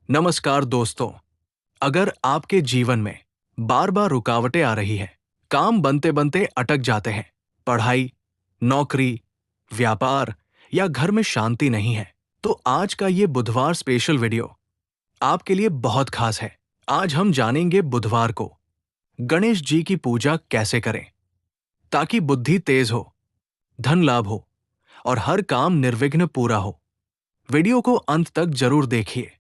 नमस्कार दोस्तों। अगर आपके जीवन में बार बार रुकावटें आ रही हैं, काम बनते बनते अटक जाते हैं, पढ़ाई, नौकरी, व्यापार या घर में शांति नहीं है, तो आज का ये बुधवार स्पेशल वीडियो आपके लिए बहुत खास है। आज हम जानेंगे बुधवार को गणेश जी की पूजा कैसे करें ताकि बुद्धि तेज हो, धन लाभ हो और हर काम निर्विघ्न पूरा हो। वीडियो को अंत तक जरूर देखिए।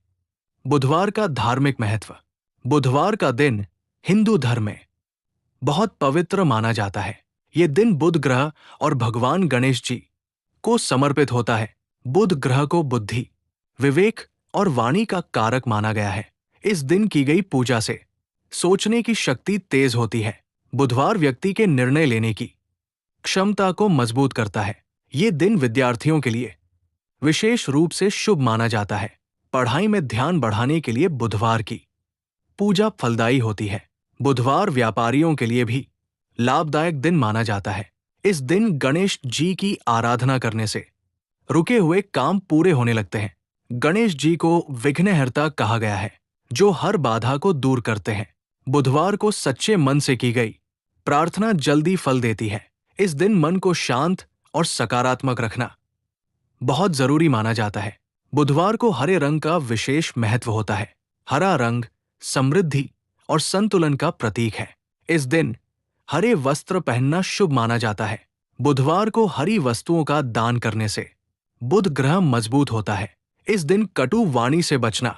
बुधवार का धार्मिक महत्व। बुधवार का दिन हिंदू धर्म में बहुत पवित्र माना जाता है। ये दिन बुध ग्रह और भगवान गणेश जी को समर्पित होता है। बुध ग्रह को बुद्धि, विवेक और वाणी का कारक माना गया है। इस दिन की गई पूजा से सोचने की शक्ति तेज होती है। बुधवार व्यक्ति के निर्णय लेने की क्षमता को मजबूत करता है। ये दिन विद्यार्थियों के लिए विशेष रूप से शुभ माना जाता है। पढ़ाई में ध्यान बढ़ाने के लिए बुधवार की पूजा फलदायी होती है। बुधवार व्यापारियों के लिए भी लाभदायक दिन माना जाता है। इस दिन गणेश जी की आराधना करने से रुके हुए काम पूरे होने लगते हैं। गणेश जी को विघ्नहर्ता कहा गया है, जो हर बाधा को दूर करते हैं। बुधवार को सच्चे मन से की गई प्रार्थना जल्दी फल देती है। इस दिन मन को शांत और सकारात्मक रखना बहुत जरूरी माना जाता है। बुधवार को हरे रंग का विशेष महत्व होता है। हरा रंग समृद्धि और संतुलन का प्रतीक है। इस दिन हरे वस्त्र पहनना शुभ माना जाता है। बुधवार को हरी वस्तुओं का दान करने से बुध ग्रह मजबूत होता है। इस दिन कटु वाणी से बचना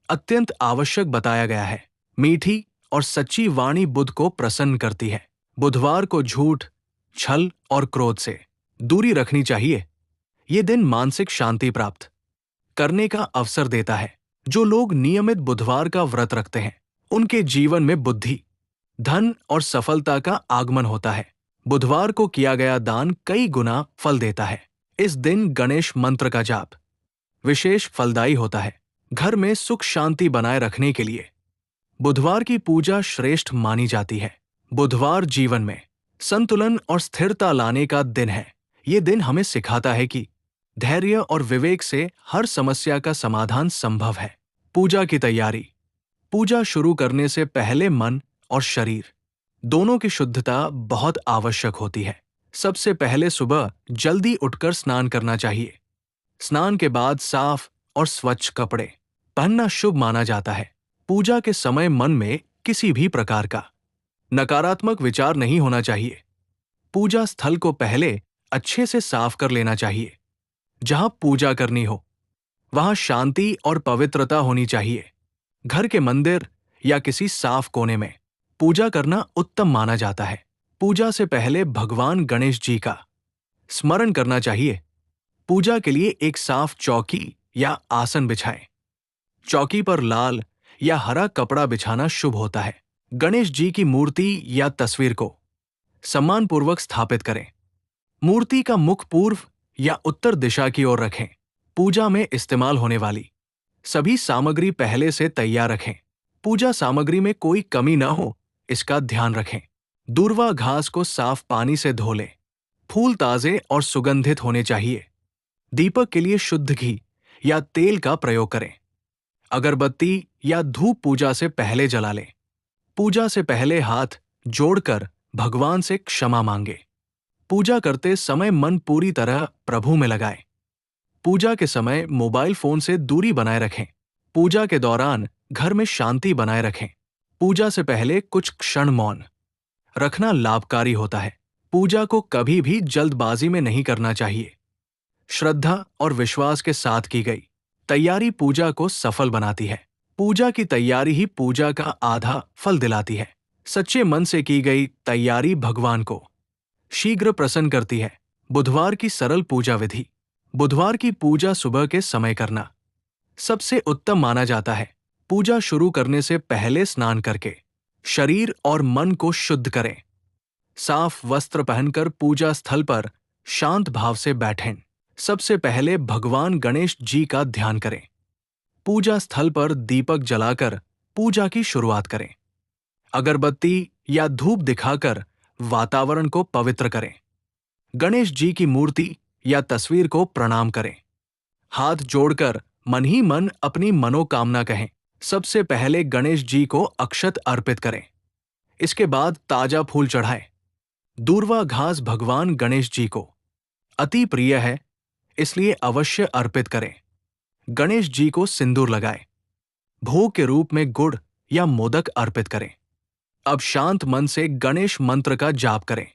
अत्यंत आवश्यक बताया गया है। मीठी और सच्ची वाणी बुध को प्रसन्न करती है। बुधवार को झूठ, छल और क्रोध से दूरी रखनी चाहिए। ये दिन मानसिक शांति प्राप्त करने का अवसर देता है। जो लोग नियमित बुधवार का व्रत रखते हैं, उनके जीवन में बुद्धि, धन और सफलता का आगमन होता है। बुधवार को किया गया दान कई गुना फल देता है। इस दिन गणेश मंत्र का जाप विशेष फलदायी होता है। घर में सुख शांति बनाए रखने के लिए बुधवार की पूजा श्रेष्ठ मानी जाती है। बुधवार जीवन में संतुलन और स्थिरता लाने का दिन है। ये दिन हमें सिखाता है कि धैर्य और विवेक से हर समस्या का समाधान संभव है। पूजा की तैयारी। पूजा शुरू करने से पहले मन और शरीर दोनों की शुद्धता बहुत आवश्यक होती है। सबसे पहले सुबह जल्दी उठकर स्नान करना चाहिए। स्नान के बाद साफ और स्वच्छ कपड़े पहनना शुभ माना जाता है। पूजा के समय मन में किसी भी प्रकार का नकारात्मक विचार नहीं होना चाहिए। पूजा स्थल को पहले अच्छे से साफ कर लेना चाहिए। जहां पूजा करनी हो वहां शांति और पवित्रता होनी चाहिए। घर के मंदिर या किसी साफ कोने में पूजा करना उत्तम माना जाता है। पूजा से पहले भगवान गणेश जी का स्मरण करना चाहिए। पूजा के लिए एक साफ चौकी या आसन बिछाएं। चौकी पर लाल या हरा कपड़ा बिछाना शुभ होता है। गणेश जी की मूर्ति या तस्वीर को सम्मानपूर्वक स्थापित करें। मूर्ति का मुख पूर्व या उत्तर दिशा की ओर रखें। पूजा में इस्तेमाल होने वाली सभी सामग्री पहले से तैयार रखें। पूजा सामग्री में कोई कमी न हो, इसका ध्यान रखें। दूर्वा घास को साफ पानी से धो लें। फूल ताजे और सुगंधित होने चाहिए। दीपक के लिए शुद्ध घी या तेल का प्रयोग करें। अगरबत्ती या धूप पूजा से पहले जला लें। पूजा से पहले हाथ जोड़कर भगवान से क्षमा मांगे। पूजा करते समय मन पूरी तरह प्रभु में लगाएं। पूजा के समय मोबाइल फोन से दूरी बनाए रखें। पूजा के दौरान घर में शांति बनाए रखें। पूजा से पहले कुछ क्षण मौन रखना लाभकारी होता है। पूजा को कभी भी जल्दबाजी में नहीं करना चाहिए। श्रद्धा और विश्वास के साथ की गई तैयारी पूजा को सफल बनाती है। पूजा की तैयारी ही पूजा का आधा फल दिलाती है। सच्चे मन से की गई तैयारी भगवान को शीघ्र प्रसन्न करती है। बुधवार की सरल पूजा विधि। बुधवार की पूजा सुबह के समय करना सबसे उत्तम माना जाता है। पूजा शुरू करने से पहले स्नान करके शरीर और मन को शुद्ध करें। साफ वस्त्र पहनकर पूजा स्थल पर शांत भाव से बैठें। सबसे पहले भगवान गणेश जी का ध्यान करें। पूजा स्थल पर दीपक जलाकर पूजा की शुरुआत करें। अगरबत्ती या धूप दिखाकर वातावरण को पवित्र करें। गणेश जी की मूर्ति या तस्वीर को प्रणाम करें। हाथ जोड़कर मन ही मन अपनी मनोकामना कहें। सबसे पहले गणेश जी को अक्षत अर्पित करें। इसके बाद ताजा फूल चढ़ाएं। दूर्वा घास भगवान गणेश जी को अति प्रिय है, इसलिए अवश्य अर्पित करें। गणेश जी को सिंदूर लगाएं। भोग के रूप में गुड़ या मोदक अर्पित करें। अब शांत मन से गणेश मंत्र का जाप करें।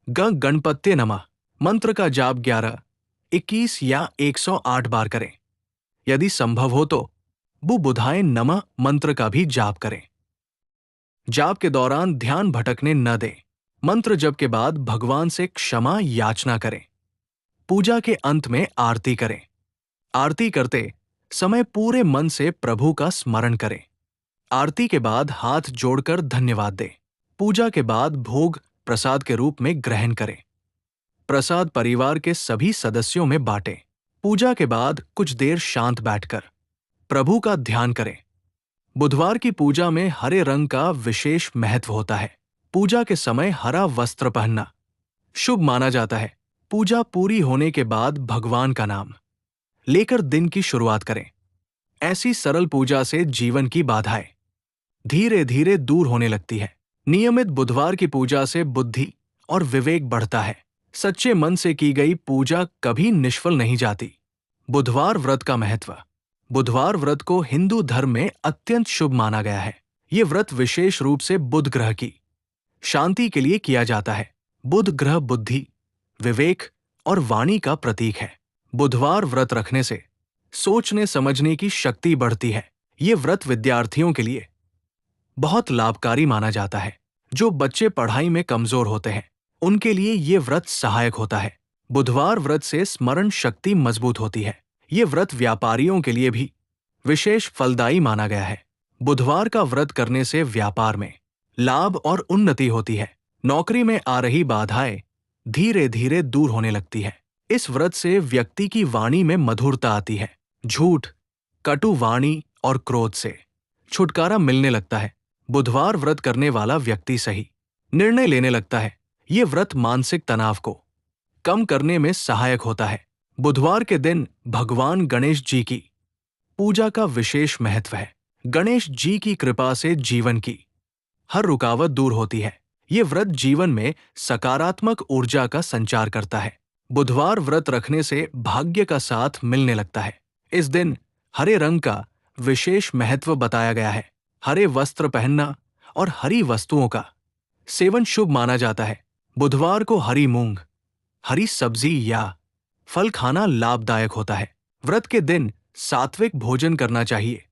गणपत्ये नमः मंत्र का जाप 11, 21 या 108 बार करें। यदि संभव हो तो बुधाय नमः मंत्र का भी जाप करें। जाप के दौरान ध्यान भटकने न दें। मंत्र जप के बाद भगवान से क्षमा याचना करें। पूजा के अंत में आरती करें। आरती करते समय पूरे मन से प्रभु का स्मरण करें। आरती के बाद हाथ जोड़कर धन्यवाद दें। पूजा के बाद भोग प्रसाद के रूप में ग्रहण करें। प्रसाद परिवार के सभी सदस्यों में बांटें। पूजा के बाद कुछ देर शांत बैठकर प्रभु का ध्यान करें। बुधवार की पूजा में हरे रंग का विशेष महत्व होता है। पूजा के समय हरा वस्त्र पहनना शुभ माना जाता है। पूजा पूरी होने के बाद भगवान का नाम लेकर दिन की शुरुआत करें। ऐसी सरल पूजा से जीवन की बाधाएं धीरे धीरे दूर होने लगती है। नियमित बुधवार की पूजा से बुद्धि और विवेक बढ़ता है। सच्चे मन से की गई पूजा कभी निष्फल नहीं जाती। बुधवार व्रत का महत्व। बुधवार व्रत को हिंदू धर्म में अत्यंत शुभ माना गया है। ये व्रत विशेष रूप से बुध ग्रह की शांति के लिए किया जाता है। बुध ग्रह बुद्धि, विवेक और वाणी का प्रतीक है। बुधवार व्रत रखने से सोचने समझने की शक्ति बढ़ती है। ये व्रत विद्यार्थियों के लिए बहुत लाभकारी माना जाता है। जो बच्चे पढ़ाई में कमजोर होते हैं, उनके लिए ये व्रत सहायक होता है। बुधवार व्रत से स्मरण शक्ति मजबूत होती है। ये व्रत व्यापारियों के लिए भी विशेष फलदायी माना गया है। बुधवार का व्रत करने से व्यापार में लाभ और उन्नति होती है। नौकरी में आ रही बाधाएं धीरे धीरे दूर होने लगती है। इस व्रत से व्यक्ति की वाणी में मधुरता आती है। झूठ, कटु वाणी और क्रोध से छुटकारा मिलने लगता है। बुधवार व्रत करने वाला व्यक्ति सही निर्णय लेने लगता है। ये व्रत मानसिक तनाव को कम करने में सहायक होता है। बुधवार के दिन भगवान गणेश जी की पूजा का विशेष महत्व है। गणेश जी की कृपा से जीवन की हर रुकावट दूर होती है। ये व्रत जीवन में सकारात्मक ऊर्जा का संचार करता है। बुधवार व्रत रखने से भाग्य का साथ मिलने लगता है। इस दिन हरे रंग का विशेष महत्व बताया गया है। हरे वस्त्र पहनना और हरी वस्तुओं का सेवन शुभ माना जाता है। बुधवार को हरी मूंग, हरी सब्जी या फल खाना लाभदायक होता है। व्रत के दिन सात्विक भोजन करना चाहिए।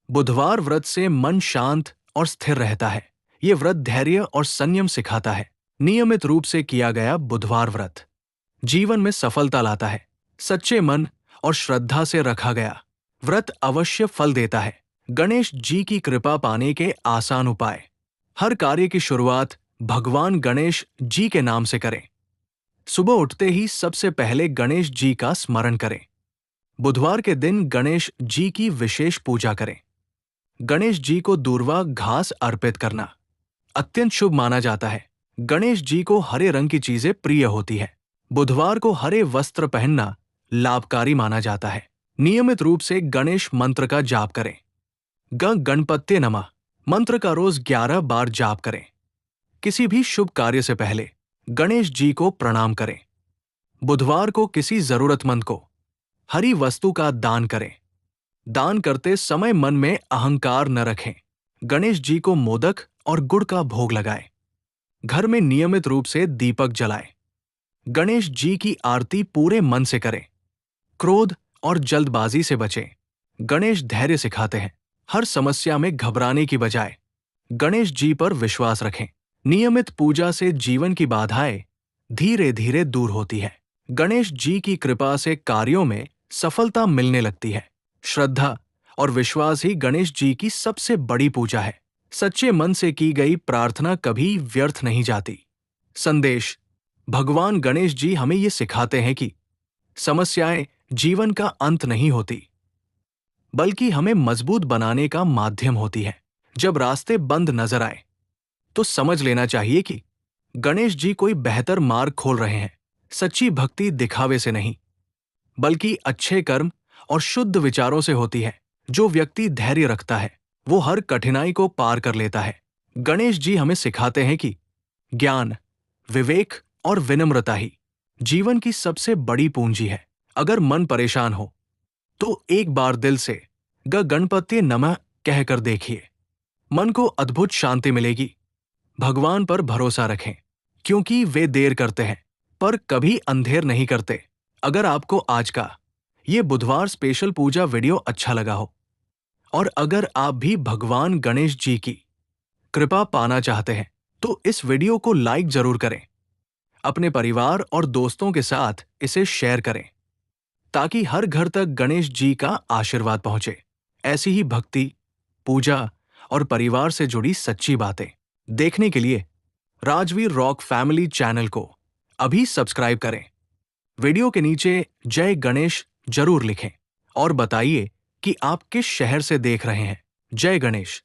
बुधवार व्रत से मन शांत और स्थिर रहता है। ये व्रत धैर्य और संयम सिखाता है। नियमित रूप से किया गया बुधवार व्रत जीवन में सफलता लाता है। सच्चे मन और श्रद्धा से रखा गया व्रत अवश्य फल देता है। गणेश जी की कृपा पाने के आसान उपाय। हर कार्य की शुरुआत भगवान गणेश जी के नाम से करें। सुबह उठते ही सबसे पहले गणेश जी का स्मरण करें। बुधवार के दिन गणेश जी की विशेष पूजा करें। गणेश जी को दूर्वा घास अर्पित करना अत्यंत शुभ माना जाता है। गणेश जी को हरे रंग की चीजें प्रिय होती है। बुधवार को हरे वस्त्र पहनना लाभकारी माना जाता है। नियमित रूप से गणेश मंत्र का जाप करें। गणपत्ये नमः मंत्र का रोज 11 बार जाप करें। किसी भी शुभ कार्य से पहले गणेश जी को प्रणाम करें। बुधवार को किसी जरूरतमंद को हरी वस्तु का दान करें। दान करते समय मन में अहंकार न रखें। गणेश जी को मोदक और गुड़ का भोग लगाएं। घर में नियमित रूप से दीपक जलाएं। गणेश जी की आरती पूरे मन से करें। क्रोध और जल्दबाजी से बचें। गणेश धैर्य सिखाते हैं। हर समस्या में घबराने की बजाय गणेश जी पर विश्वास रखें। नियमित पूजा से जीवन की बाधाएं धीरे धीरे दूर होती है। गणेश जी की कृपा से कार्यों में सफलता मिलने लगती है। श्रद्धा और विश्वास ही गणेश जी की सबसे बड़ी पूजा है। सच्चे मन से की गई प्रार्थना कभी व्यर्थ नहीं जाती। संदेश। भगवान गणेश जी हमें ये सिखाते हैं कि समस्याएं जीवन का अंत नहीं होती, बल्कि हमें मजबूत बनाने का माध्यम होती है। जब रास्ते बंद नजर आए तो समझ लेना चाहिए कि गणेश जी कोई बेहतर मार्ग खोल रहे हैं। सच्ची भक्ति दिखावे से नहीं, बल्कि अच्छे कर्म और शुद्ध विचारों से होती है। जो व्यक्ति धैर्य रखता है वो हर कठिनाई को पार कर लेता है। गणेश जी हमें सिखाते हैं कि ज्ञान, विवेक और विनम्रता ही जीवन की सबसे बड़ी पूंजी है। अगर मन परेशान हो तो एक बार दिल से गणपति नमः कहकर देखिए, मन को अद्भुत शांति मिलेगी। भगवान पर भरोसा रखें, क्योंकि वे देर करते हैं पर कभी अंधेर नहीं करते। अगर आपको आज का ये बुधवार स्पेशल पूजा वीडियो अच्छा लगा हो और अगर आप भी भगवान गणेश जी की कृपा पाना चाहते हैं तो इस वीडियो को लाइक जरूर करें। अपने परिवार और दोस्तों के साथ इसे शेयर करें ताकि हर घर तक गणेश जी का आशीर्वाद पहुंचे। ऐसी ही भक्ति, पूजा और परिवार से जुड़ी सच्ची बातें देखने के लिए राजवीर रॉक फैमिली चैनल को अभी सब्सक्राइब करें। वीडियो के नीचे जय गणेश जरूर लिखें और बताइए कि आप किस शहर से देख रहे हैं। जय गणेश।